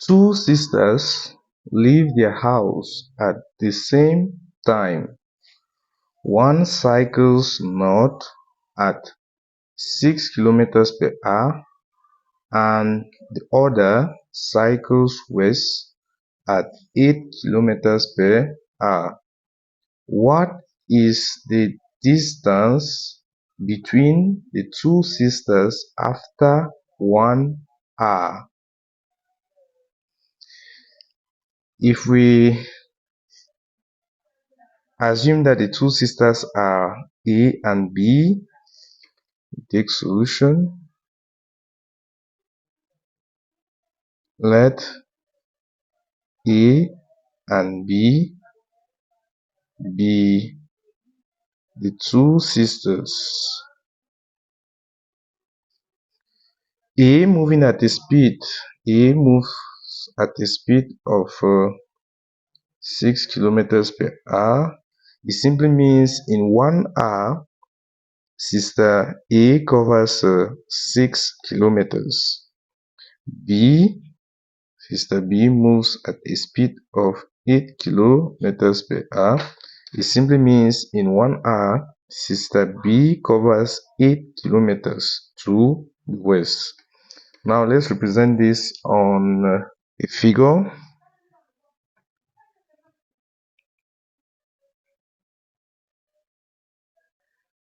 Two sisters leave their house at the same time. One cycles north at 6 km per hour and the other cycles west at 8 km per hour. What is the distance between the two sisters after 1 hour? If we assume that the two sisters are A and B, we take solution. Let A and B be the two sisters. A moving at a speed, A moves at a speed of 6 km per hour. It simply means in 1 hour, sister A covers 6 kilometers. Sister B moves at a speed of 8 kilometers per hour. It simply means in 1 hour, sister B covers 8 kilometers to the west. Now let's represent this on a figure.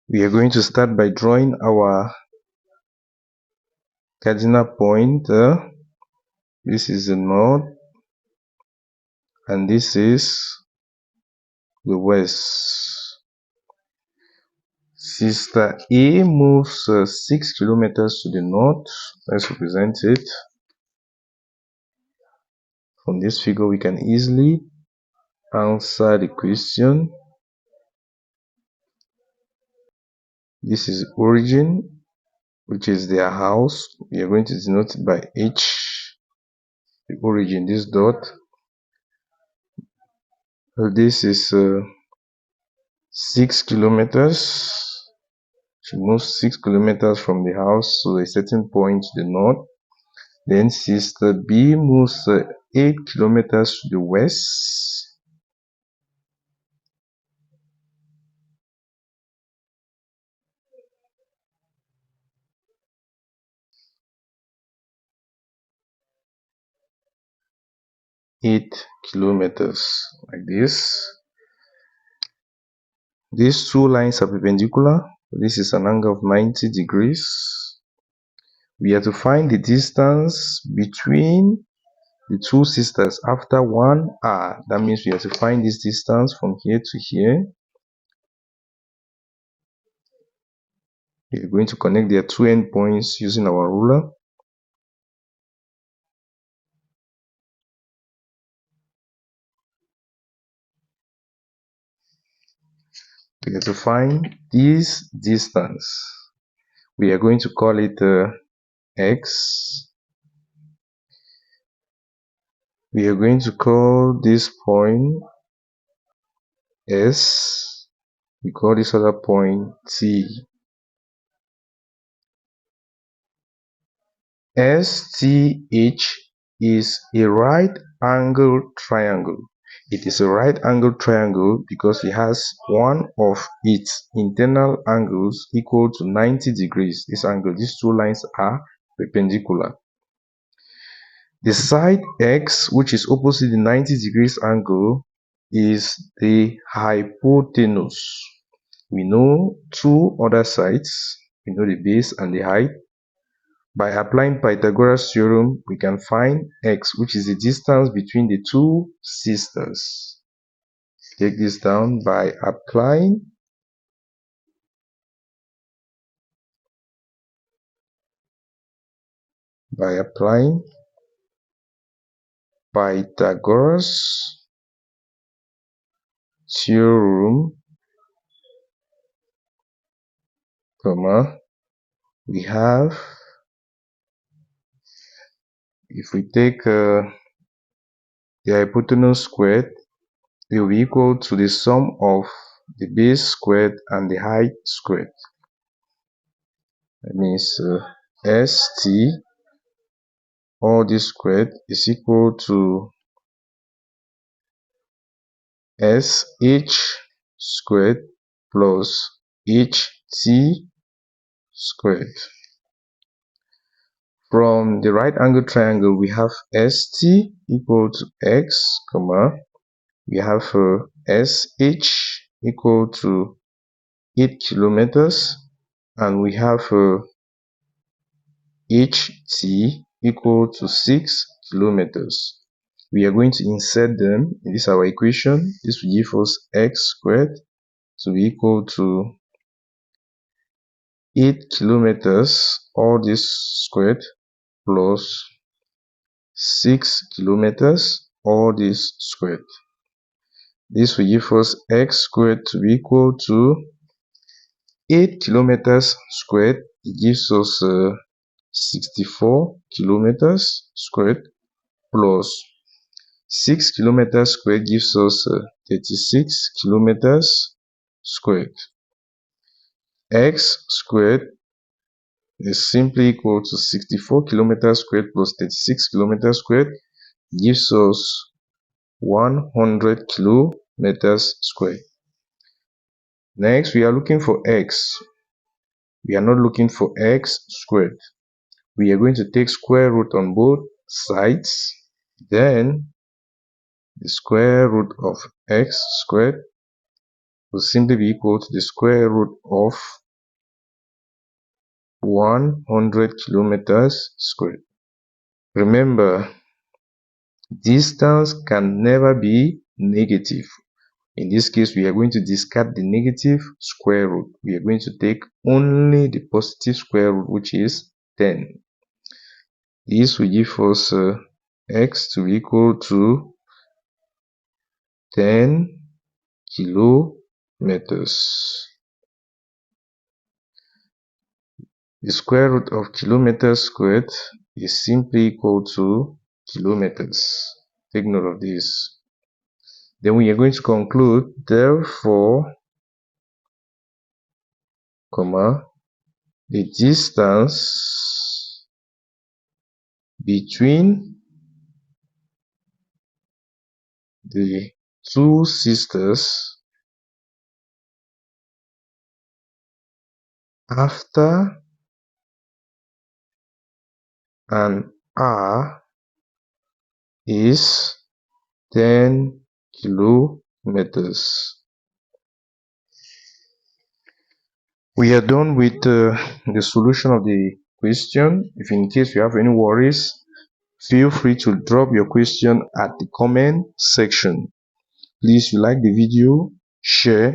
We are going to start by drawing our cardinal point. This is the north and this is the west. Sister A moves 6 kilometers to the north. Let's represent it. From this figure, we can easily answer the question. This is origin, which is their house. We are going to denote it by H. The origin, this dot. This is 6 kilometers. She moves 6 kilometers from the house to a certain point to the north. Then sister B moves 8 kilometers to the west. Like this. These two lines are perpendicular. This is an angle of 90 degrees. We have to find the distance between the two sisters after 1 hour. That means we have to find this distance from here to here. We are going to connect their two endpoints using our ruler. We have to find this distance. We are going to call it x. We are going to call this point S. We call this other point T. STH is a right angled triangle. It is a right angled triangle because it has one of its internal angles equal to 90 degrees. This angle, these two lines are perpendicular. The side X, which is opposite the 90 degrees angle, is the hypotenuse. We know two other sides. We know the base and the height. By applying Pythagoras Theorem, we can find x, which is the distance between the two sisters. Take this down by applying Pythagoras Theorem, we have, if we take the hypotenuse squared, it will be equal to the sum of the base squared and the height squared. That means ST all this squared is equal to sh squared plus ht squared. From the right angle triangle, we have st equal to x, comma, we have sh equal to 8 kilometers, and we have ht equal to 6 kilometers. We are going to insert them in this our equation. This will give us x squared to be equal to 8 kilometers, all this squared, plus 6 kilometers, all this squared. This will give us x squared to be equal to 8 kilometers squared. It gives us 64 kilometers squared, plus 6 kilometers squared gives us 36 kilometers squared. X squared is simply equal to 64 kilometers squared plus 36 kilometers squared, gives us 100 kilometers squared. Next, we are looking for x. We are not looking for x squared. We are going to take square root on both sides. Then the square root of x squared will simply be equal to the square root of 100 kilometers squared. Remember, distance can never be negative. In this case, we are going to discard the negative square root. We are going to take only the positive square root, which is 10. This will give us x to be equal to 10 kilometers. The square root of kilometers squared is simply equal to kilometers. Take note of this. Then we are going to conclude, therefore, comma, the distance between the two sisters after an hour is 10 kilometers. We are done with the solution of the question. If in case you have any worries, feel free to drop your question at the comment section. Please like the video, share,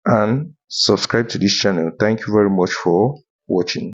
and subscribe to this channel. Thank you very much for watching.